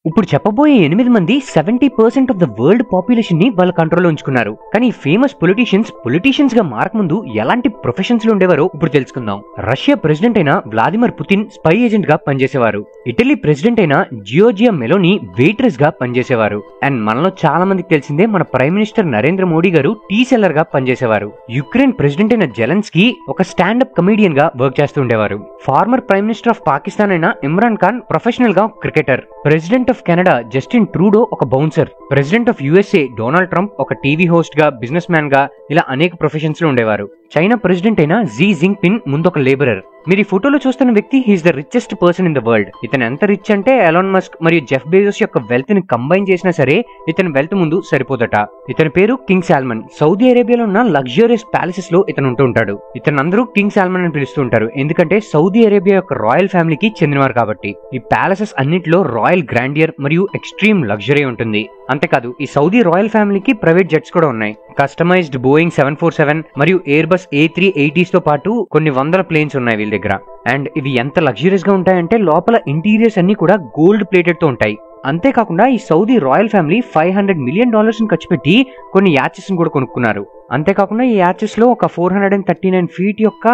ఇప్పుడు చెప్పబోయే 8 మంది 70% ఆఫ్ ద వరల్డ్ పాపులేషన్ ని వాళ్ళ కంట్రోల్లో ఉంచుకున్నారు. కానీ ఫేమస్ పొలిటీషియన్స్ గా మారకముందు ఎలాంటి ప్రొఫెషన్స్ లో ఉండేవారో ఇప్పుడు తెలుసుకుందాం. రష్యా ప్రెసిడెంట్ అయిన వ్లాదిమిర్ పుతిన్ స్పై ఏజెంట్ గా పనిచేసేవారు. ఇటలీ ప్రెసిడెంట్ అయిన జియోర్జియా మెలోనీ వెయిట్రెస్ గా పనిచేసేవారు. అండ్ మనలో చాలా మందికి తెలిసిందే మన ప్రైమ్ మినిస్టర్ నరేంద్ర మోడీ గారు టీ సెల్లర్ గా పనిచేసేవారు. యుక్రెయిన్ ప్రెసిడెంట్ అయిన జెలెన్స్కీ ఒక స్టాండప్ కమెడియన్ గా వర్క్ చేస్తూ ఉండేవారు. Former prime minister of Pakistan అయిన ఇమ్రాన్ ఖాన్ ప్రొఫెషనల్ గా cricketer. President of Canada Justin Trudeau ఒక bouncer. President of USA Donald Trump ఒక టీవీ హోస్ట్ గా, బిజినెస్ మ్యాన్ గా, ఇలా అనేక ప్రొఫెషన్స్ లో ఉండేవారు. చైనా ప్రెసిడెంట్ అయిన జీ జింగ్పిన్ ముందు ఒక లేబరర్. మీరు ఈ ఫోటోలో చూస్తున్న వ్యక్తి he's the richest person in the world. ఇతను ఎంత రిచ్ అంటే ఎలాన్ మస్క్ మరియు జెఫ్ బెజోస్ యొక్క వెల్త్ ని కంబైన్ చేసినా సరే ఇతని వెల్త్ ముందు సరిపోదట. ఇతని పేరు కింగ్ సాల్మన్. సౌదీ అరేబియాలో ఉన్న లగ్జరియస్ ప్యాలెసెస్ లో ఇతను ఉంటూ ఉంటాడు. ఇతను అందరూ కింగ్ సాల్మన్ అని పిలుస్తూ ఉంటారు, ఎందుకంటే సౌదీ అరేబియా యొక్క రాయల్ ఫ్యామిలీకి చెందినవారు కాబట్టి. ఈ ప్యాలెసెస్ అన్నింటిలో రాయల్ గ్రాండియర్ మరియు ఎక్స్ట్రీమ్ లగ్జరీ ఉంటుంది. అంతేకాదు ఈ సౌదీ రాయల్ ఫ్యామిలీకి ప్రైవేట్ జెట్స్ కూడా ఉన్నాయి. కస్టమైజ్డ్ బోయింగ్ 747 మరియు ఎయిర్ బస్ A380s తో పాటు కొన్ని వందల ప్లేన్స్ ఉన్నాయి వీళ్ళ దగ్గర. అండ్ ఇవి ఎంత లగ్జరియస్ గా ఉంటాయంటే లోపల ఇంటీరియర్స్ అన్ని కూడా గోల్డ్ ప్లేటెడ్ తో ఉంటాయి. అంతేకాకుండా ఈ సౌదీ రాయల్ ఫ్యామిలీ $500 మిలియన్ ఖర్చు పెట్టి కొన్ని యాచెస్ ని కూడా కొనుక్కున్నారు. అంతేకాకుండా ఈ యాచెస్ లో ఒక 439 ఫీట్ యొక్క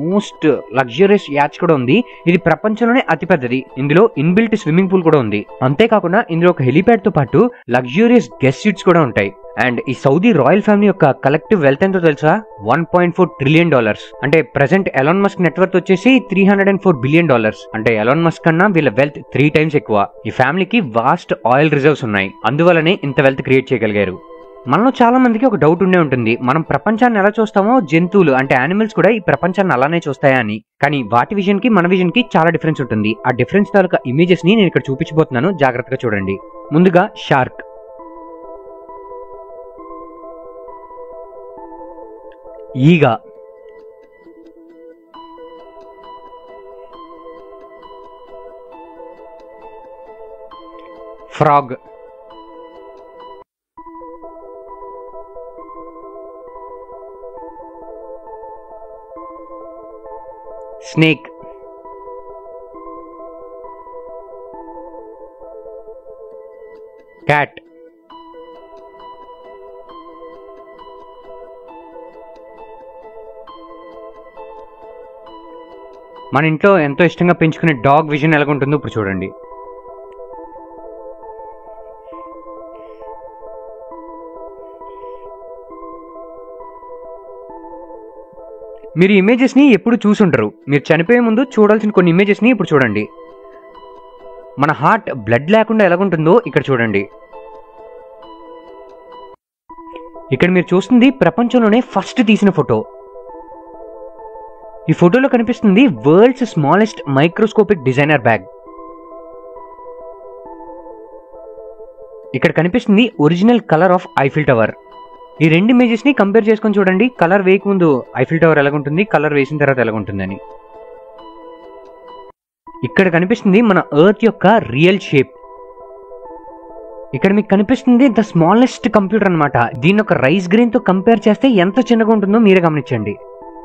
మోస్ట్ లగ్జరియస్ యాచ్ కూడా ఉంది. ఇది ప్రపంచంలోనే అతిపెద్దది. ఇందులో ఇన్బిల్ట్ స్విమ్మింగ్ పూల్ కూడా ఉంది. అంతేకాకుండా ఇందులో ఒక హెలిప్యాడ్ తో పాటు లగ్జరియస్ గెస్ట్ సీట్స్ కూడా ఉంటాయి. అండ్ ఈ సౌదీ రాయల్ ఫ్యామిలీ యొక్క కలెక్టివ్ వెల్త్ ఎంతో తెలుసా? $1.4 ట్రిలియన్. అంటే ప్రెసెంట్ ఎలాన్ మస్క్ నెట్వర్త్ వచ్చేసి $304 బిలియన్. అంటే ఎలాన్ మస్క్ కన్నా వీళ్ళ వెల్త్ 3 టైమ్స్ ఎక్కువ. ఈ ఫ్యామిలీకి వాస్ట్ ఆయిల్ రిజర్వ్స్ ఉన్నాయి, అందువల్లనే ఇంత వెల్త్ క్రియేట్ చేయగలిగారు. మనలో చాలా మందికి ఒక డౌట్ ఉండే ఉంటుంది, మనం ప్రపంచాన్ని ఎలా చూస్తామో జంతువులు అంటే యానిమల్స్ కూడా ఈ ప్రపంచాన్ని అలానే చూస్తాయా అని. కానీ వాటి విజన్ కి మన విజన్ కి చాలా డిఫరెన్స్ ఉంటుంది. ఆ డిఫరెన్స్ తాలూకా ఇమేజెస్ ని నేను ఇక్కడ చూపించబోతున్నాను, జాగ్రత్తగా చూడండి. ముందుగా షార్క్. ఈగ. ఫ్రాగ్. స్నేక్. క్యాట్. మన ఇంట్లో ఎంతో ఇష్టంగా పెంచుకునే డాగ్ విజన్ ఎలాగుంటుందో ఇప్పుడు చూడండి. మీరు ఇమేజెస్ ని ఎప్పుడు చూసుంటారు, మీరు చనిపోయే ముందు చూడాల్సిన కొన్ని ఇమేజెస్ ని ఇప్పుడు చూడండి. మన హార్ట్ బ్లడ్ లేకుండా ఎలాగుంటుందో ఇక్కడ చూడండి. ఇక్కడ మీరు చూస్తుంది ప్రపంచంలోనే ఫస్ట్ తీసిన ఫోటో. ఈ ఫోటోలో కనిపిస్తుంది world's smallest microscopic designer bag. ఇక్కడ కనిపిస్తుంది original colour of Eiffel tower. ఈ రెండు ఇమేజెస్ ని కంపేర్ చేసుకొని చూడండి, కలర్ వేయక ముందు ఐఫిల్ టవర్ ఎలాగుంటుంది, కలర్ వేసిన తర్వాత ఎలాగుంటుందని. ఇక్కడ కనిపిస్తుంది మన ఎర్త్ యొక్క రియల్ షేప్. ఇక్కడ మీకు కనిపిస్తుంది ద స్మాలెస్ట్ కంప్యూటర్ అన్నమాట. దీన్ని ఒక రైస్ గ్రెయిన్ తో కంపేర్ చేస్తే ఎంత చిన్నగా ఉంటుందో మీరే గమనించండి.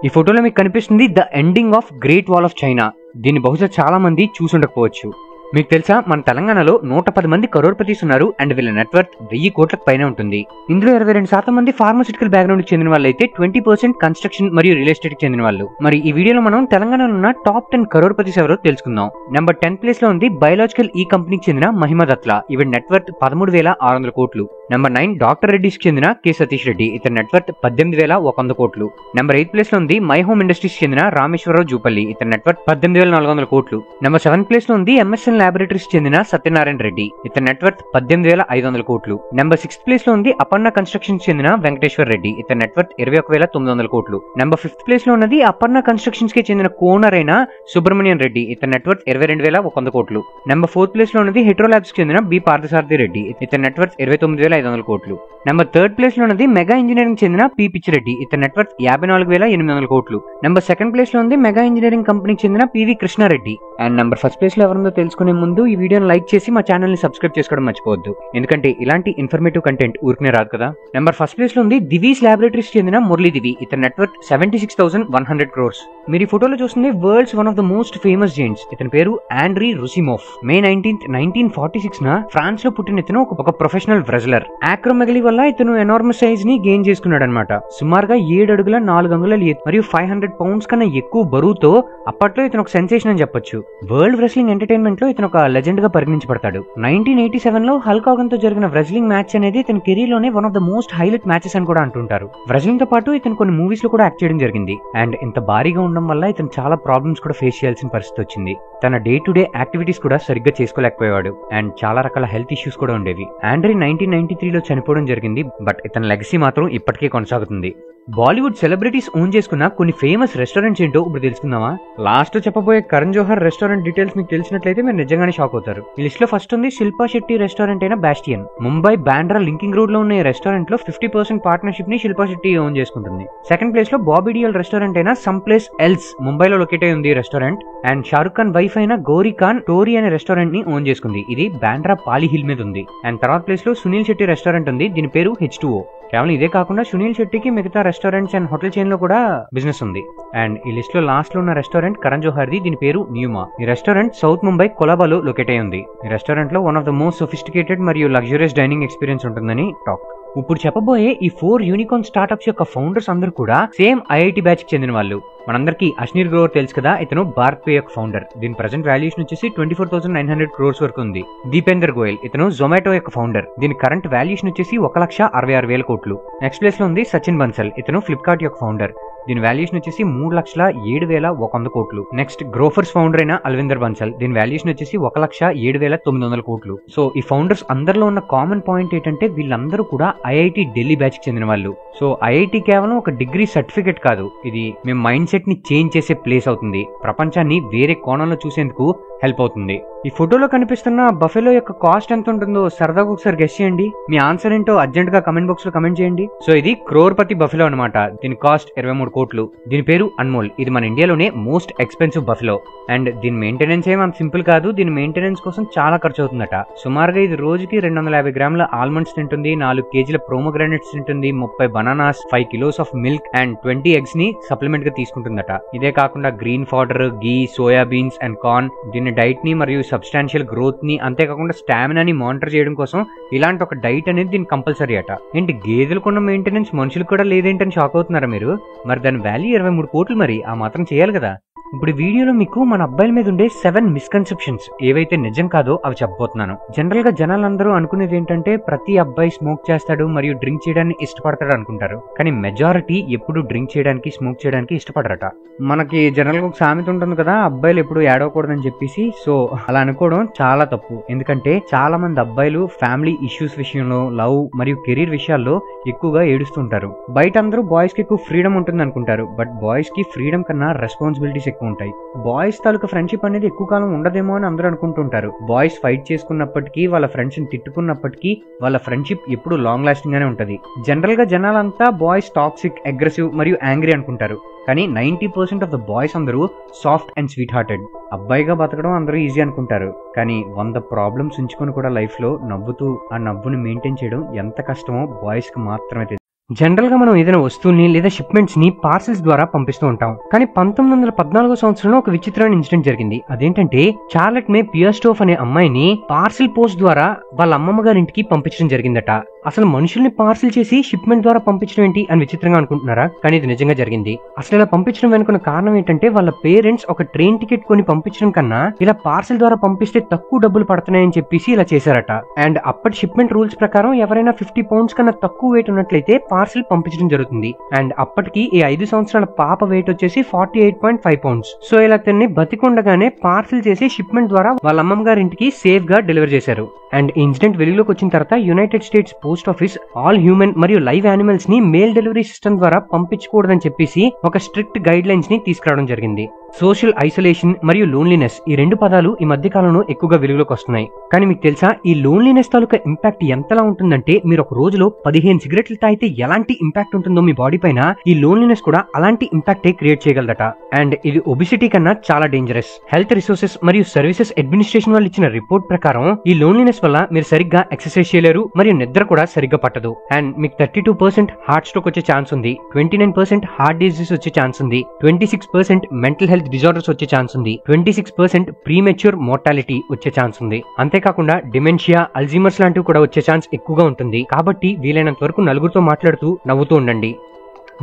ఈ ఫోటోలో మీకు కనిపిస్తుంది the ending of great wall of China. దీన్ని బహుశా చాలా మంది చూసుండకపోవచ్చు. మీకు తెలుసా మన తెలంగాణలో 110 మంది కరోర్పతీస్ ఉన్నారు అండ్ వీళ్ళ నెట్వర్క్ 1000 కోట్లకు పైన ఉంటుంది. ఇందులో 22% మంది ఫార్మాస్యూటికల్ బ్యాక్గ్రౌండ్ కి చెందిన వాళ్ళు అయితే 20% కన్స్ట్రక్షన్ మరియు రియల్ ఎస్టేట్ కి చెందిన వాళ్ళు. మరి ఈ వీడియోలో మనం తెలంగాణలో ఉన్న టాప్ 10 కరోర్పతీస్ ఎవరో తెలుసుకుందాం. నెంబర్ 10 ప్లేస్ లో ఉంది బయోలాజికల్ ఈ కంపెనీకి చెందిన మహిమ దత్లా. ఈవిడ నెట్వర్క్ 13,600 కోట్లు. నెంబర్ 9 డాక్టర్ రెడ్డిస్ కి చెందిన కె సతీష్ రెడ్డి. ఇతని నెట్వర్క్ 18,100 కోట్లు. నెంబర్ 8 ప్లేస్ లో ఉంది మై హోమ్ ఇండస్ట్రీస్ కి చెందిన రామేశ్వరరావు జూపల్లి. ఇతని నెట్వర్క్ 18,400 కోట్లు. నెంబర్ 7 ప్లేస్ లో ఉంది ఎంఎస్ఎన్ ల్యాబొరేటరీస్ చెందిన సత్యనారాయణ రెడ్డి. ఇతని నెట్వర్క్ 18,500 కోట్లు. నెంబర్ 6 ప్లేస్ లో ఉంది అపర్ణ కన్స్ట్రక్షన్స్ చెందిన వెంకటేశ్వర్ రెడ్డి. ఇతని నెట్వర్క్ 21,900 కోట్లు. నెంబర్ 5th ప్లేస్ లో ఉన్నది అపర్ణ కన్స్ట్రక్షన్స్ కి చెందిన కోనర్ అయిన సుబ్రహ్మణ్యం రెడ్డి. ఇతని నెట్వర్క్ 22,100 కోట్లు. నెంబర్ 4th ప్లేస్ లో ఉన్నది హెట్రో ల్యాబ్స్ కి చెందిన బి పార్థసారథి రెడ్డి. ఇతని నెట్వర్క్ 29,500 500 కోట్లు. నెంబర్ 3rd ప్లేస్ లో ఉన్నది మెగా ఇంజనీరింగ్ చెందిన పి పిచ్చిరెడ్డి, ఇతని నెట్వర్క్ 54,800 కోట్లు. నెంబర్ 2nd ప్లేస్ లో ఉంది మెగా ఇంజనీరింగ్ కంపెనీకి చెందిన PV Krishna Reddy. And number 1st place లో ఎవరుందో తెలుసుకునే ముందు ఈ వీడియోని లైక్ చేసి మా ఛానల్ ని సబ్స్క్రైబ్ చేసుకోవడం మర్చిపోవద్దు, ఎందుకంటే ఇలాంటి ఇన్ఫర్మేటివ్ కంటెంట్ ఊరికనే రాదు కదా. నెంబర్ 1st ప్లేస్ లో ఉంది దివీస్ ల్యాబొరేటరీస్ చెందిన మురళీ దివి, ఇతని నెట్వర్క్ 76,100 crores. మీరు ఈ ఫోటోలో చూస్తుంది world's one of the most famous giants. ఇతని పేరు ఆండ్రీ రుసిమోఫ్. May 19th, 1946 ఫ్రాన్స్ లో పుట్టిన ఇతను ఒక ప్రొఫెషనల్ రెజ్లర్. ఆక్రోమెగలీ వల్ల ఇతను ఎనార్మస్ సైజ్ ని గెయిన్ చేసుకున్నాడు అనమాట. సుమారుగా 7 అడుగుల 4 అంగుళాల ఎత్తు మరియు 500 pounds కన్నా ఎక్కువ బరువుతో అప్పట్లో ఇతను ఒక సెన్సేషన్ అని చెప్పొచ్చు. వరల్డ్ రెస్లింగ్ ఎంటర్టైన్మెంట్ లో ఇతను ఒక లెజెండ్ గా పరిగణించబడతాడు. 1987 లో హల్క్ హోగన్ తో జరిగిన రెస్లింగ్ మ్యాచ్ అనేది ఇతని కెరీర్ లోనే one of the most highlight matches అని కూడా అంటుంటారు. రెస్లింగ్ తో పాటు ఇతను కొన్ని మూవీస్ లో కూడా యాక్ట్ చేయడం జరిగింది. అండ్ ఇంత భారీగా ఉండడం వల్ల ఇతను చాలా ప్రాబ్లమ్స్ కూడా ఫేస్ చేయాల్సిన పరిస్థితి వచ్చింది. తన డే టు డే యాక్టివిటీస్ కూడా సరిగ్గా చేసుకోలేకపోయేవాడు అండ్ చాలా రకాల హెల్త్ ఇష్యూస్ కూడా ఉండేవి. ఆండ్రీ 1993 లో చనిపోవడం జరిగింది. బట్ ఇతని లెగసీ మాత్రం ఇప్పటికే కొనసాగుతుంది. బాలీవుడ్ సెలబ్రిటీస్ ఓన్ చేసుకున్న కొన్ని ఫేమస్ రెస్టారెంట్స్ ఏంటో ఇప్పుడు తెలుసుకుందామా. లాస్ట్ చెప్పబోయే కరణ్ జోహర్ రెస్టారెంట్ డీటెయిల్స్ మీకు తెలిసినట్లయితే మీరు నిజంగానే షాక్ అవుతారు. ఈ లిస్ట్ లో ఫస్ట్ ఉంది శిల్పా శెట్టి రెస్టారెంట్ అయిన Bastian. Mumbai Bandra linking road లో ఉన్న ఈ రెస్టారెంట్ లో 50% పార్ట్నర్షిప్ ని శిల్పా శెట్టి ఓన్ చేసుకుంటుంది. 2nd ప్లేస్ లో బాబీ డియల్ రెస్టారెంట్ అయిన సమ్ ప్లేస్ ఎల్స్ ముంబైలో లొకేట్ అయి ఉంది restaurant. And Shahrukh Khan wife అయిన గౌరీ ఖాన్ టోరీ అనే రెస్టారెంట్ ని ఓన్ చేసుకుంది. ఇది బాండ్రా పాలి హిల్ మీద ఉంది. అండ్ 3rd ప్లేస్ లో సునీల్ శెట్టి రెస్టారెంట్ ఉంది, దీని పేరు H2O. కేవలం ఇదే కాకుండా సునీల్ శెట్టికి మిగతా రెస్టారెంట్స్ అండ్ హోటల్ చైన్ లో కూడా బిజినెస్ ఉంది. అండ్ ఈ లిస్ట్ లో లాస్ట్ లో ఉన్న రెస్టారెంట్ కరణ్ జోహర్ది, దీని పేరు న్యూమా. ఈ రెస్టారెంట్ సౌత్ ముంబై కొలాబాలో లొకేట్ అయి ఉంది. ఈ రెస్టారెంట్ లో one of the most sophisticated మరియు లగ్జరియస్ డైనింగ్ ఎక్స్పీరియన్స్ ఉంటుందని టాక్. ఇప్పుడు చెప్పబోయే ఈ 4 యూనికార్న్ స్టార్ట్అప్స్ యొక్క ఫౌండర్స్ అందరూ కూడా సేమ్ ఐఐటి బ్యాచ్ కి చెందిన వాళ్ళు. మనందరికీ అశ్నీర్ గ్రోవర్ తెలుసు కదా, ఇతను భారత్ పే యొక్క ఫౌండర్. దీని ప్రెసెంట్ వాల్యూషన్ వచ్చేసి 24,900 crores వరకు ఉంది. దీపేందర్ గోయల్, ఇతను జొమాటో యొక్క ఫౌండర్. దీని కరెంట్ వాల్యూషన్ వచ్చేసి 1,66,000 కోట్లు. నెక్స్ట్ ప్లేస్ లో ఉంది సచిన్ బన్సల్, ఇతను ఫ్లిప్కార్ట్ యొక్క ఫౌండర్. దీని వాల్యూషన్ వచ్చేసి 3,07,100 కోట్లు. నెక్స్ట్ గ్రోఫర్స్ ఫౌండర్ అయిన అల్విందర్ బన్సల్, దీని వాల్యూషన్ వచ్చేసి 1,07,900 కోట్లు. సో ఈ ఫౌండర్స్ అందరిలో ఉన్న కామన్ పాయింట్ ఏంటంటే వీళ్ళందరూ కూడా ఐఐటి ఢిల్లీ బ్యాచ్ కి చెందిన వాళ్ళు. సో ఐఐటి కేవలం ఒక డిగ్రీ సర్టిఫికేట్ కాదు, ఇది మేము మైండ్ సెట్ ని చేంజ్ చేసే ప్లేస్ అవుతుంది. ప్రపంచాన్ని వేరే కోణంలో చూసేందుకు హెల్ప్ అవుతుంది. ఈ ఫోటోలో కనిపిస్తున్న బఫెలో యొక్క కాస్ట్ ఎంత ఉంటుందో సరదాగా ఒకసారి గెస్ చేయండి. మీ ఆన్సర్ ఏంటో అర్జెంట్ గా కమెంట్ బాక్స్ లో కమెంట్ చేయండి. సో ఇది క్రోర్పతి బఫెలో అనమాట. దీని కాస్ట్ 23 కోట్లు. దీని పేరు అన్మోల్. ఇది మన ఇండియాలోనే మోస్ట్ ఎక్స్పెన్సివ్ బఫెలో. అండ్ దీని మెయింటెనెన్స్ ఏం అంత సింపుల్ కాదు. దీని మెయింటెనెన్స్ కోసం చాలా ఖర్చు అవుతుందట. సుమారుగా ఇది రోజుకి 250 గ్రాముల ఆల్మండ్స్ తింటుంది, 4 kgs ప్రోమోగ్రానైట్స్ తింటుంది, 30 bananas, 5 kilos of milk and 20 eggs ని సప్లిమెంట్ గా తీసుకుంటుందట. ఇదే కాకుండా green powder, ghee, soya beans and corn. దీని డైట్ ని మరియు సబ్స్టాన్షియల్ గ్రోత్ ని అంతేకాకుండా స్టామినాని మానిటర్ చేయడం కోసం ఇలాంటి ఒక డైట్ అనేది దీనికి కంపల్సరీ అట. ఏంటి గేదెలకున్న మెయింటెనెన్స్ మనుషులకు కూడా లేదేంటని షాక్ అవుతున్నారా మీరు? మరి దాని వాల్యూ 23 కోట్లు, మరి ఆ మాత్రం చేయాలి కదా. ఇప్పుడు వీడియోలో మీకు మన అబ్బాయిల మీద ఉండే 7 మిస్కన్సెప్షన్స్ ఏవైతే నిజం కాదో అవి చెప్పబోతున్నాను. జనరల్ గా జనాలందరూ అనుకునేది ఏంటంటే ప్రతి అబ్బాయి స్మోక్ చేస్తాడు మరియు డ్రింక్ చేయడాన్ని ఇష్టపడతాడు అనుకుంటారు. కానీ మెజారిటీ ఎప్పుడు డ్రింక్ చేయడానికి స్మోక్ చేయడానికి ఇష్టపడరట. మనకి జనరల్ గా ఒక సామెత ఉంటుంది కదా, అబ్బాయిలు ఎప్పుడు ఏడవకూడదని చెప్పేసి. సో అలా అనుకోవడం చాలా తప్పు. ఎందుకంటే చాలా మంది అబ్బాయిలు ఫ్యామిలీ ఇష్యూస్ విషయంలో, లవ్ మరియు కెరీర్ విషయాల్లో ఎక్కువగా ఏడుస్తుంటారు. బయట అందరూ బాయ్స్ కి ఎక్కువ ఫ్రీడమ్ ఉంటుంది అనుకుంటారు. బట్ బాయ్స్ కి ఫ్రీడమ్ కన్నా రెస్పాన్సిబిలిటీస్ ఉంటాయి. బాయ్స్ తాలూకా ఫ్రెండ్షిప్ అనేది ఎక్కువ కాలం ఉండదేమో అని అందరూ అనుకుంటుంటారు. బాయ్స్ ఫైట్ చేసుకున్నప్పటికీ, వాళ్ళ ఫ్రెండ్స్ ని తిట్టుకున్నప్పటికీ వాళ్ళ ఫ్రెండ్షిప్ ఎప్పుడు లాంగ్ లాస్టింగ్ గానే ఉంటది. జనరల్ గా జనాలంతా బాయ్స్ టాక్సిక్, అగ్రెసివ్ మరియు యాంగ్రీ అనుకుంటారు. కానీ 90% ఆఫ్ ద బాయ్స్ అందరూ సాఫ్ట్ అండ్ స్వీట్ హార్టెడ్. అబ్బాయిగా బతకడం అందరూ ఈజీ అనుకుంటారు. కానీ 100 ప్రాబ్లమ్స్ ఉంచుకొని కూడా లైఫ్ లో నవ్వుతూ ఆ నవ్వుని మెయింటైన్ చేయడం ఎంత కష్టమో బాయ్స్ కి మాత్రమే తెలుసు. జనరల్ గా మనం ఏదైనా వస్తువుల్ని లేదా షిప్మెంట్స్ ని పార్సల్స్ ద్వారా పంపిస్తూ ఉంటాం. కానీ 1914వ సంవత్సరంలో ఒక విచిత్రమైన ఇన్సిడెంట్ జరిగింది. అదేంటంటే చార్లెట్ మే పియర్స్టోఫ్ అనే అమ్మాయిని పార్సిల్ పోస్ట్ ద్వారా వాళ్ళ అమ్మమ్మ గారి ఇంటికి పంపించడం జరిగిందట. అసలు మనుషుల్ని పార్సిల్ చేసి షిప్మెంట్ ద్వారా పంపించడం ఏంటి అని విచిత్రంగా అనుకుంటున్నారా? కానీ ఇది నిజంగా జరిగింది. అసలు ఇలా పంపించడం వెనుకున్న కారణం ఏంటంటే వాళ్ళ పేరెంట్స్ ఒక ట్రైన్ టికెట్ కొని పంపించడం కన్నా ఇలా పార్సిల్ ద్వారా పంపిస్తే తక్కువ డబ్బులు పడుతున్నాయని చెప్పేసి ఇలా చేశారట. అండ్ అప్పటి షిప్మెంట్ రూల్స్ ప్రకారం ఎవరైనా 50 pounds కన్నా తక్కువ వెయిట్ ఉన్నట్లయితే పార్సిల్ పంపించడం జరుగుతుంది. అండ్ అప్పటికి ఈ 5 సంవత్సరాల పాప వెయిట్ వచ్చేసి 48.5 pounds. సో ఇలా తన్ని బతికుండగానే పార్సిల్ చేసి షిప్మెంట్ ద్వారా వాళ్ళ అమ్మమ్మ గారి ఇంటికి సేఫ్ గా డెలివర్ చేశారు. అండ్ ఇన్సిడెంట్ వెలుగులోకి వచ్చిన తర్వాత United states post office all human మరియు లైవ్ యానిమల్స్ ని మెయిల్ డెలివరీ సిస్టమ్ ద్వారా పంపించకూడదని చెప్పేసి ఒక స్ట్రిక్ట్ గైడ్ లైన్స్ ని తీసుకురావడం జరిగింది. సోషల్ ఐసోలేషన్ మరియు లోన్లీనెస్ ఈ రెండు పదాలు ఈ మధ్య కాలంలో ఎక్కువగా వెలుగులోకి వస్తున్నాయి. కానీ మీకు తెలుసా ఈ లోన్లీనెస్ తాలూకా ఇంపాక్ట్ ఎంతలా ఉంటుందంటే మీరు ఒక రోజులో 15 సిగరెట్లు తాగితే ఎలాంటి ఇంపాక్ట్ ఉంటుందో మీ బాడీ పైన ఈ లోన్లీనెస్ కూడా అలాంటి ఇంపాక్టే క్రియేట్ చేయగలదట. అండ్ ఇది ఒబిసిటీ కన్నా చాలా డేంజరస్. హెల్త్ రిసోర్సెస్ మరియు సర్వీసెస్ అడ్మినిస్ట్రేషన్ వాళ్ళు ఇచ్చిన రిపోర్ట్ ప్రకారం ఈ లోన్లీనెస్ వల్ల మీరు సరిగ్గా ఎక్సర్సైజ్ చేయలేరు మరియు నిద్ర కూడా సరిగ్గా పట్టదు. అండ్ మీకు 32% హార్ట్ స్ట్రోక్ వచ్చే ఛాన్స్ ఉంది, 29% హార్ట్ డిసీజ్ వచ్చే ఛాన్స్ ఉంది, 26% మెంటల్ హెల్త్ డిజార్డర్స్ వచ్చే ఛాన్స్ ఉంది, 26% ప్రీమెచ్యూర్ మోర్టాలిటీ వచ్చే ఛాన్స్ ఉంది. అంతేకాకుండా డిమెన్షియా, అల్జీమర్స్ లాంటివి కూడా వచ్చే ఛాన్స్ ఎక్కువగా ఉంటుంది. కాబట్టి వీలైనంత వరకు నలుగురితో మాట్లాడుతూ నవ్వుతూ ఉండండి.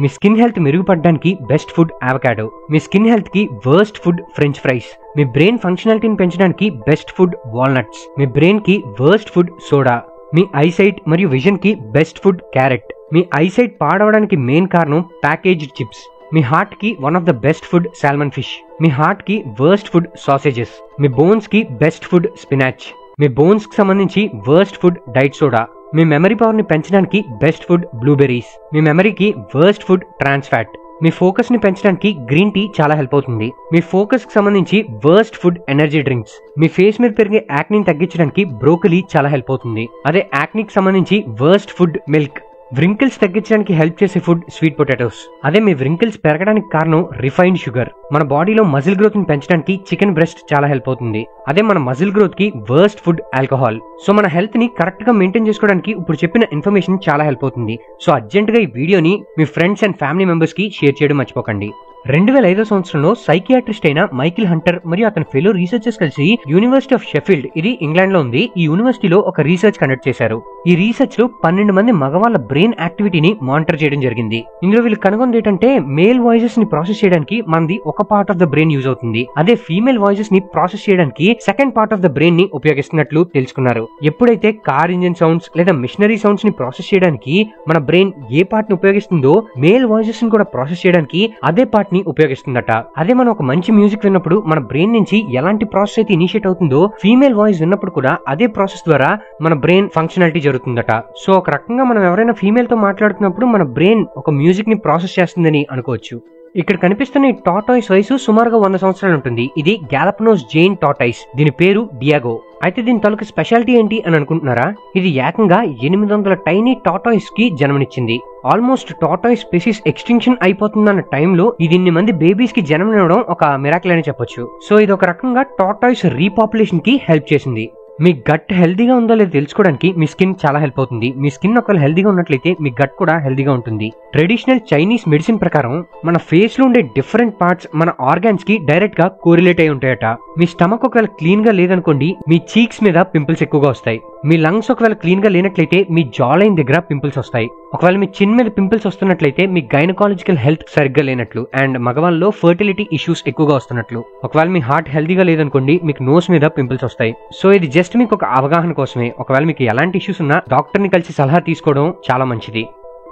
మీ స్కిన్ హెల్త్ మెరుగుపడడానికి బెస్ట్ ఫుడ్ అవకాడో, మీ స్కిన్ హెల్త్ కి వర్స్ట్ ఫుడ్ ఫ్రెంచ్ ఫ్రైస్, మీ బ్రెయిన్ ఫంక్షనాలిటీని పెంచడానికి బెస్ట్ ఫుడ్ వాల్నట్స్, మీ బ్రెయిన్ కి వర్స్ట్ ఫుడ్ సోడా, మీ ఐసైట్ మరియు విజన్ కి బెస్ట్ ఫుడ్ క్యారెట్, మీ ఐసైట్ పాడవడానికి మెయిన్ కారణం ప్యాకేజ్డ్ చిప్స్, మీ హార్ట్ కి one of the best food salmon fish, మీ హార్ట్ కి వర్స్ట్ ఫుడ్ సాసేజెస్, మీ బోన్స్ కి బెస్ట్ ఫుడ్ స్పినాచ్, మీ బోన్స్ కి సంబంధించి వర్స్ట్ ఫుడ్ డైట్ సోడా, మీ మెమరీ పవర్ ని పెంచడానికి బెస్ట్ ఫుడ్ బ్లూబెర్రీస్, మీ మెమరీకి వర్స్ట్ ఫుడ్ ట్రాన్స్ ఫ్యాట్, మీ ఫోకస్ ని పెంచడానికి గ్రీన్ టీ చాలా హెల్ప్ అవుతుంది. మీ ఫోకస్ కి సంబంధించి వర్స్ట్ ఫుడ్ ఎనర్జీ డ్రింక్స్, మీ ఫేస్ మీద పెరిగే యాక్నీని తగ్గించడానికి బ్రోకలీ చాలా హెల్ప్ అవుతుంది. అదే యాక్నీకి సంబంధించి వర్స్ట్ ఫుడ్ మిల్క్. వ్రింకిల్స్ తగ్గించడానికి హెల్ప్ చేసే ఫుడ్ స్వీట్ పొటాటోస్. అదే మీ వ్రింకిల్స్ పెరగడానికి కారణం రిఫైన్డ్ షుగర్. మన బాడీలో మజిల్ గ్రోత్ ని పెంచడానికి చికెన్ బ్రెస్ట్ చాలా హెల్ప్ అవుతుంది. అదే మన మజిల్ గ్రోత్ కి వర్స్ట్ ఫుడ్ ఆల్కహాల్. సో మన హెల్త్ ని కరెక్ట్ గా మెయింటైన్ చేసుకోవడానికి ఇప్పుడు చెప్పిన ఇన్ఫర్మేషన్ చాలా హెల్ప్ అవుతుంది. సో అర్జెంట్ గా ఈ వీడియోని మీ ఫ్రెండ్స్ అండ్ ఫ్యామిలీ మెంబర్స్ కి షేర్ చేయడం మర్చిపోకండి. 2005 సంవత్సరంలో సైకియాట్రిస్ట్ అయిన మైకిల్ హంటర్ మరియు అతని ఫెలో రీసెర్చర్స్ కలిసి యూనివర్సిటీ ఆఫ్ షెఫీల్డ్, ఇది ఇంగ్లాండ్ లో ఉంది, ఈ యూనివర్సిటీలో ఒక రీసెర్చ్ కండక్ట్ చేశారు. ఈ రీసెర్చ్ లో 12 మంది మగవాళ్ళ బ్రెయిన్ యాక్టివిటీని మానిటర్ చేయడం జరిగింది. ఇందులో వీళ్ళు కనుగొంది ఏంటంటే మేల్ వాయిసెస్ ని ప్రాసెస్ చేయడానికి మనది ఒక part of the brain use అవుతుంది. అదే ఫీమేల్ వాయిసెస్ ని ప్రాసెస్ చేయడానికి second part of the brain ని ఉపయోగిస్తున్నట్లు తెలుసుకున్నారు. ఎప్పుడైతే కార్ ఇంజిన్ సౌండ్స్ లేదా మిషనరీ సౌండ్స్ ని ప్రాసెస్ చేయడానికి మన బ్రెయిన్ ఏ పార్ట్ ని ఉపయోగిస్తుందో మేల్ వాయిసెస్ ని కూడా ప్రాసెస్ చేయడానికి అదే పార్ట్ ఉపయోగిస్తుందట. అదే మనం ఒక మంచి మ్యూజిక్ విన్నప్పుడు మన బ్రెయిన్ నుంచి ఎలాంటి ప్రాసెస్ అయితే ఇనిషియేట్ అవుతుందో ఫీమేల్ వాయిస్ విన్నప్పుడు కూడా అదే ప్రాసెస్ ద్వారా మన బ్రెయిన్ ఫంక్షనాలిటీ జరుగుతుందట. సో ఒక రకంగా మనం ఎవరైనా ఫీమేల్ తో మాట్లాడుతున్నప్పుడు మన బ్రెయిన్ ఒక మ్యూజిక్ ని ప్రాసెస్ చేస్తుందని అనుకోవచ్చు. ఇక్కడ కనిపిస్తున్న ఈ టార్టాయిస్ వయసు సుమారుగా 100 సంవత్సరాలు ఉంటుంది. ఇది గ్యాలపనోస్ జైన్ టార్టాయిస్. దీని పేరు డియాగో. అయితే దీని తాలూకు స్పెషాలిటీ ఏంటి అని అనుకుంటున్నారా? ఇది ఏకంగా 800 టైనీ టార్టాయిస్ కి జన్మనిచ్చింది. ఆల్మోస్ట్ టార్టాయిస్ స్పెసీస్ ఎక్స్టింక్షన్ అయిపోతుందన్న టైంలో ఇది ఇన్ని మంది బేబీస్ కి జన్మనివ్వడం ఒక మిరాకిల్ అని చెప్పొచ్చు. సో ఇది ఒక రకంగా టార్టాయిస్ రీపాపులేషన్ కి హెల్ప్ చేసింది. మీ గట్ హెల్దీగా ఉందో లేదో తెలుసుకోవడానికి మీ స్కిన్ చాలా హెల్ప్ అవుతుంది. మీ స్కిన్ ఒకవేళ హెల్దీగా ఉన్నట్లయితే మీ గట్ కూడా హెల్దీగా ఉంటుంది. ట్రెడిషనల్ చైనీస్ మెడిసిన్ ప్రకారం మన ఫేస్ లో ఉండే డిఫరెంట్ పార్ట్స్ మన ఆర్గాన్స్ కి డైరెక్ట్ గా కోరిలేట్ అయి ఉంటాయట. మీ స్టమక్ ఒకవేళ క్లీన్ గా లేదనుకోండి మీ చీక్స్ మీద పింపుల్స్ ఎక్కువగా వస్తాయి. మీ లంగ్స్ ఒకవేళ క్లీన్ గా లేనట్లయితే మీ జా లైన్ దగ్గర పింపుల్స్ వస్తాయి. ఒకవేళ మీ చిన్ మీద పింపుల్స్ వస్తున్నట్లయితే మీ గైనకాలజికల్ హెల్త్ సరిగ్గా లేనట్లు అండ్ మగవాళ్ళలో ఫర్టిలిటీ ఇష్యూస్ ఎక్కువగా వస్తున్నట్లు. ఒకవేళ మీ హార్ట్ హెల్దీగా లేదనుకోండి మీకు నోస్ మీద పింపుల్స్ వస్తాయి. సో ఇది జస్ట్ మీకు ఒక అవగాహన కోసమే. ఒకవేళ మీకు ఎలాంటి ఇష్యూస్ ఉన్నా డాక్టర్ ని కలిసి సలహా తీసుకోవడం చాలా మంచిది.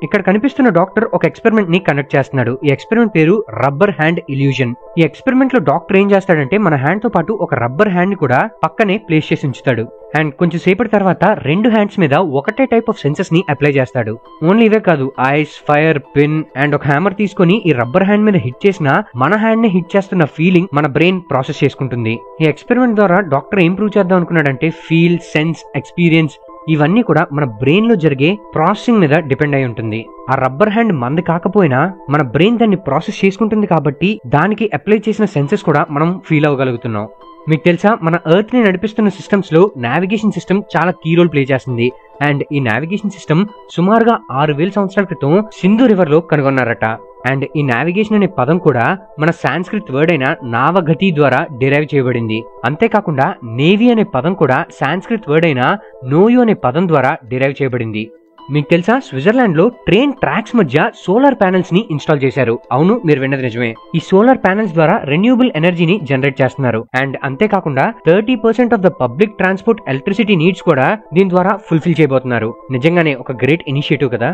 ఇక్కడ కనిపిస్తున్న డాక్టర్ ఒక ఎక్స్పెరిమెంట్ ని కండక్ట్ చేస్తున్నాడు. ఈ ఎక్స్పెరిమెంట్ పేరు రబ్బర్ హ్యాండ్ ఇల్యూజన్. ఈ ఎక్స్పెరిమెంట్ లో డాక్టర్ ఏం చేస్తాడంటే మన హ్యాండ్ తో పాటు ఒక రబ్బర్ హ్యాండ్ ని కూడా పక్కనే ప్లేస్ చేసి ఉంచుతాడు. అండ్ కొంచెం సేపటి తర్వాత 2 హ్యాండ్స్ మీద ఒకటే టైప్ ఆఫ్ సెన్సెస్ ని అప్లై చేస్తాడు. ఓన్లీ ఇవే కాదు, ఐస్, ఫైర్, పిన్ అండ్ ఒక హ్యామర్ తీసుకొని ఈ రబ్బర్ హ్యాండ్ మీద హిట్ చేసినా మన హ్యాండ్ ని హిట్ చేస్తున్న ఫీలింగ్ మన బ్రెయిన్ ప్రాసెస్ చేసుకుంటుంది. ఈ ఎక్స్పెరిమెంట్ ద్వారా డాక్టర్ ఏం ప్రూవ్ చేద్దాం అనుకున్నాడంటే ఫీల్, సెన్స్, ఎక్స్పీరియన్స్ ఇవన్నీ కూడా మన బ్రెయిన్ లో జరిగే ప్రాసెసింగ్ మీద డిపెండ్ అయి ఉంటుంది. ఆ రబ్బర్ హ్యాండ్ మంది కాకపోయినా మన బ్రెయిన్ దాన్ని ప్రాసెస్ చేసుకుంటుంది కాబట్టి దానికి అప్లై చేసిన సెన్సెస్ కూడా మనం ఫీల్ అవ్వగలుగుతున్నాం. మీకు తెలుసా మన ఎర్త్ ని నడిపిస్తున్న సిస్టమ్స్ లో నావిగేషన్ సిస్టమ్ చాలా కీ రోల్ ప్లే చేస్తుంది. అండ్ ఈ నావిగేషన్ సిస్టమ్ సుమారుగా 6000 సంవత్సరాల క్రితం సింధు రివర్ లో కనుగొన్నారట. అండ్ ఈ నావిగేషన్ అనే పదం కూడా మన సాంస్క్రిట్ వర్డ్ అయిన నావగతి ద్వారా డిరైవ్ చేయబడింది. అంతేకాకుండా నేవీ అనే పదం కూడా సాంస్క్రిట్ వర్డ్ అయిన నోయో అనే పదం ద్వారా డిరైవ్ చేయబడింది. మీకు తెలుసా స్విట్జర్లాండ్ లో ట్రైన్ ట్రాక్స్ మధ్య సోలార్ ప్యానెల్స్ ని ఇన్స్టాల్ చేశారు. అవును, మీరు విన్నది నిజమే. ఈ సోలార్ ప్యానెల్స్ ద్వారా రెన్యూబుల్ ఎనర్జీని జనరేట్ చేస్తున్నారు. అండ్ అంతేకాకుండా 30% of the public transport electricity needs కూడా దీని ద్వారా ఫుల్ఫిల్ చేయబోతున్నారు. నిజంగానే ఒక గ్రేట్ ఇనిషియేటివ్ కదా.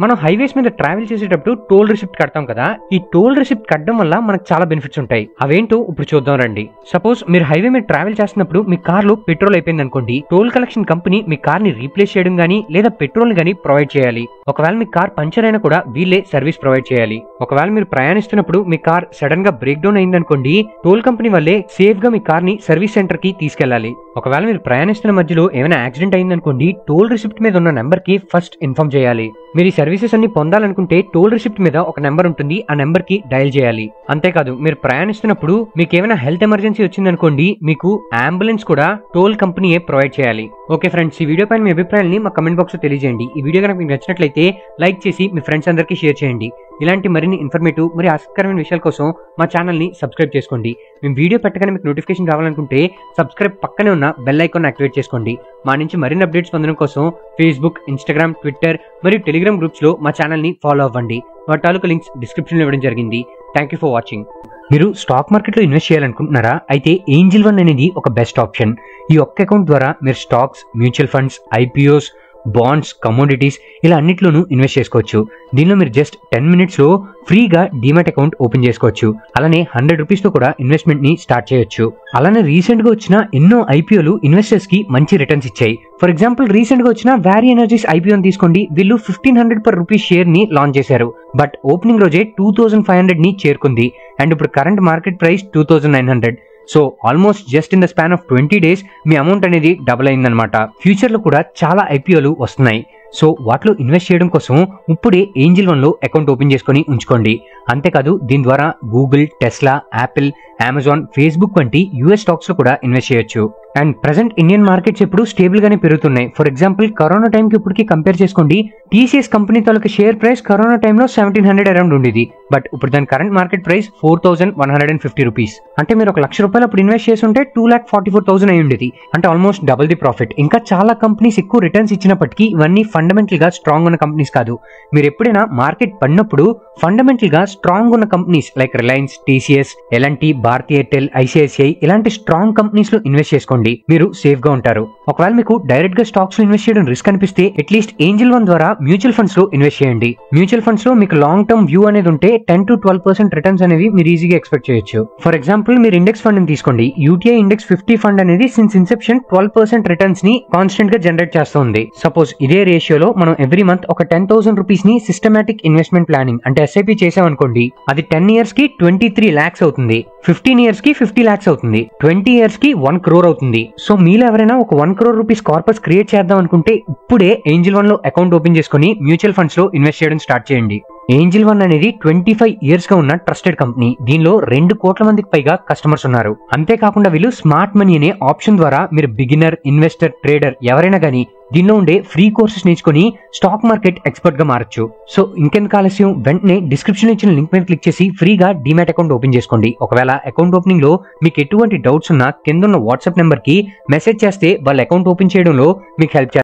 మనం హైవేస్ మీద ట్రావెల్ చేసేటప్పుడు టోల్ రిసిప్ట్ కడతాం కదా, ఈ టోల్ రిసిప్ట్ కట్టడం వల్ల మనకు చాలా బెనిఫిట్స్ ఉంటాయి. అవేంటో ఇప్పుడు చూద్దాం రండి. సపోజ్ మీరు హైవే మీద ట్రావెల్ చేస్తున్నప్పుడు మీ కార్ లో పెట్రోల్ అయిపోయింది అనుకోండి, టోల్ కలెక్షన్ కంపెనీ మీ కార్ ని రీప్లేస్ చేయడం గానీ లేదా పెట్రోల్ గానీ ప్రొవైడ్ చేయాలి. ఒకవేళ మీ కార్ పంచర్ అయినా కూడా వీళ్ళే సర్వీస్ ప్రొవైడ్ చేయాలి. ఒకవేళ మీరు ప్రయాణిస్తున్నప్పుడు మీ కార్ సడన్ గా బ్రేక్ డౌన్ అయిందనుకోండి, టోల్ కంపెనీ వల్లే సేఫ్ గా మీ కార్ ని సర్వీస్ సెంటర్ కి తీసుకెళ్లాలి. ఒకవేళ మీరు ప్రయాణిస్తున్న మధ్యలో ఏమైనా యాక్సిడెంట్ అయిందనుకోండి, టోల్ రిసిప్ట్ మీద ఉన్న నెంబర్ కి ఫస్ట్ ఇన్ఫార్మ్ చేయాలి. మీరు ఈ సర్వీసెస్ అన్ని పొందాలనుకుంటే టోల్ రిసిప్ట్ మీద ఒక నెంబర్ ఉంటుంది, ఆ నెంబర్ కి డయల్ చేయాలి. అంతేకాదు మీరు ప్రయాణిస్తున్నప్పుడు మీకు ఏమైనా హెల్త్ ఎమర్జెన్సీ వచ్చిందనుకోండి, మీకు అంబులెన్స్ కూడా టోల్ కంపెనీయే ప్రొవైడ్ చేయాలి. ఓకే ఫ్రెండ్స్, ఈ వీడియో పైన మీ అభిప్రాయాన్ని మా కమెంట్ బాక్స్ లో తెలియజేయండి. ఈ వీడియో కనుక మీకు నచ్చినట్లయితే లైక్ చేసి మీ ఫ్రెండ్స్ అందరికీ షేర్ చేయండి. ఇలాంటి మరిన్ని ఇన్ఫర్మేటివ్ మరియు ఆసక్తికరమైన విషయాల కోసం మా ఛానల్ ని సబ్స్క్రైబ్ చేసుకోండి. మేము వీడియో పెట్టగానే మీకు నోటిఫికేషన్ రావాలనుకుంటే సబ్స్క్రైబ్ పక్కనే ఉన్న బెల్ ఐకాన్ యాక్టివేట్ చేసుకోండి. మా నుంచి మరిన్ని అప్డేట్స్ పొందడం కోసం ఫేస్బుక్, ఇన్స్టాగ్రామ్, ట్విట్టర్ మరియు టెలిగ్రామ్ గ్రూప్స్ లో మా ఛానల్ ని ఫాలో అవ్వండి. వాటి తాలూకు లింక్స్ డిస్క్రిప్షన్ లో ఇవ్వడం జరిగింది. Thank you for watching. మీరు స్టాక్ మార్కెట్ లో ఇన్వెస్ట్ చేయాలనుకుంటున్నారా? అయితే ఏంజిల్ వన్ అనేది ఒక బెస్ట్ ఆప్షన్. ఈ ఒక్క అకౌంట్ ద్వారా మీరు stocks, mutual funds, IPOs, bonds, commodities ఇలా అన్నిట్లోనూ ఇన్వెస్ట్ చేసుకోవచ్చు. దీనిలో మీరు జస్ట్ 10 minutes లో ఫ్రీగా డీమాట్ అకౌంట్ ఓపెన్ చేసుకోవచ్చు. అలానే 100 rupees తో కూడా ఇన్వెస్ట్మెంట్ ని స్టార్ట్ చేయొచ్చు. అలానే రీసెంట్ గా వచ్చిన ఎన్నో ఐపీఓలు ఇన్వెస్టర్స్ కి మంచి రిటర్న్స్ ఇచ్చాయి. ఫర్ ఎగ్జాంపుల్ రీసెంట్ గా వచ్చిన వ్యారీ ఎనర్జీస్ ఐపీఓని తీసుకోండి. వీళ్ళు 1500 per rupee షేర్ ని లాంచ్ చేశారు. బట్ ఓపెనింగ్ రోజే 2500 ని చేరుకుంది. అండ్ ఇప్పుడు current market price 2900. So almost just in the span of 20 days me amount అనేది డబుల్ అయిందనమాట. ఫ్యూచర్ లో కూడా చాలా ఐపీఓలు వస్తున్నాయి. సో వాటిలో ఇన్వెస్ట్ చేయడం కోసం ఇప్పుడే ఏంజిల్ వన్ లో అకౌంట్ ఓపెన్ చేసుకుని ఉంచుకోండి. అంతేకాదు దీని ద్వారా Google, Tesla, Apple, Amazon, Facebook వంటి యూఎస్ స్టాక్స్ లో కూడా ఇన్వెస్ట్ చేయొచ్చు. అండ్ ప్రెసెంట్ ఇండియన్ మార్కెట్స్ ఎప్పుడు స్టేబుల్ గానే పెరుగుతున్నాయి. ఫర్ ఎగ్జాంపుల్ కరోనా టైం కి ఇప్పటికి కంపేర్ చేసుకోండి, టీసీఎస్ కంపెనీ తాలూకు షేర్ ప్రైస్ కరోనా టైంలో 1700 అరౌండ్ ఉండేది. బట్ ఇప్పుడు దాని కరెంట్ మార్కెట్ ప్రైస్ 4150 rupees. అంటే మీరు ₹1,00,000 అప్పుడు ఇన్వెస్ట్ చేసి ఉంటే 2,44,000 అయి ఉండేది. అంటే ఆల్మోస్ట్ డబుల్ ది ప్రాఫిట్. ఇంకా చాలా కంపెనీస్ ఎక్కువ రిటర్న్స్ ఇచ్చినప్పటికీ ఇవన్నీ ఫండమెంటల్ గా స్ట్రాంగ్ ఉన్న కంపెనీస్ కాదు. మీరు ఎప్పుడైనా మార్కెట్ పడినప్పుడు ఫండమెంటల్ గా స్ట్రాంగ్ ఉన్న companies like Reliance, TCS, LNT, Bharti Airtel, ICICI ఇలాంటి స్ట్రాంగ్ కంపెనీస్ లో ఇన్వెస్ట్ చేసుకోండి. మీరు సేఫ్ గా ఉంటారు. ఒకవేళ మీకు డైరెక్ట్ గా స్టాక్స్ లో ఇన్వెస్ట్ చేయడం రిస్క్ అనిపిస్తే అట్లీస్ట్ ఏంజిల్ వన్ ద్వారా మ్యూచువల్ ఫండ్స్ లో ఇన్వెస్ట్ చేయండి. మ్యూచువల్ ఫండ్స్ లో మీకు లాంగ్ టర్మ్ వ్యూ అనేది ఉంటే 10 to 12% రిటర్న్స్ అనేవి మీరు ఈజీగా ఎక్స్పెక్ట్ చేయొచ్చు. ఫర్ ఎగ్జాంపుల్ మీరు ఇండెక్స్ ఫండ్ ని తీసుకోండి. యూటీఐ ఇండెక్స్ 50 ఫండ్ అనేది సిన్స్ ఇన్సెప్షన్ 12% రిటర్న్స్ ని కాన్స్టెంట్ గా జనరేట్ చేస్తుంది. సపోజ్ ఇదే రేషియోలో మనం ఎవ్రీ మంత్ ఒక 10,000 rupees ని సిస్టమాటిక్ ఇన్వెస్ట్మెంట్ ప్లానింగ్ అంటే ఎస్ఐపి చేసామనుకోండి, అది 10 years కి 23 lakhs అవుతుంది, 15 years కి 50 lakhs అవుతుంది, 20 years కి 1 crore అవుతుంది. సో మీలో ఎవరైనా ఒక 1 crore rupees కార్పస్ క్రియేట్ చేద్దాం అనుకుంటే ఇప్పుడే ఏంజిల్ వన్ లో అకౌంట్ ఓపెన్ చేసుకుని మ్యూచువల్ ఫండ్స్ లో ఇన్వెస్ట్ చేయడం స్టార్ట్ చేయండి. ఏంజిల్ వన్ అనేది 25 years గా ఉన్న ట్రస్టెడ్ కంపెనీ. దీనిలో 2 కోట్ల మందికి పైగా కస్టమర్స్ ఉన్నారు. అంతేకాకుండా వీళ్ళు స్మార్ట్ మనీ అనే ఆప్షన్ ద్వారా మీరు బిగినర్, ఇన్వెస్టర్, ట్రేడర్ ఎవరైనా కానీ దీనిలో ఉండే ఫ్రీ కోర్సెస్ నేర్చుకుని స్టాక్ మార్కెట్ ఎక్స్పర్ట్ గా మారచ్చు. సో ఇంకెందుకు ఆలస్యం, వెంటనే డిస్క్రిప్షన్ ఇచ్చిన లింక్ మీద క్లిక్ చేసి ఫ్రీగా డీమాట్ అకౌంట్ ఓపెన్ చేసుకోండి. ఒకవేళ అకౌంట్ ఓపెనింగ్ లో మీకు ఎటువంటి డౌట్స్ ఉన్నా కింద ఉన్న వాట్సాప్ నెంబర్ కి మెసేజ్ చేస్తే వాళ్ళ అకౌంట్ ఓపెన్ చేయడంలో మీకు హెల్ప్ చేస్తారు.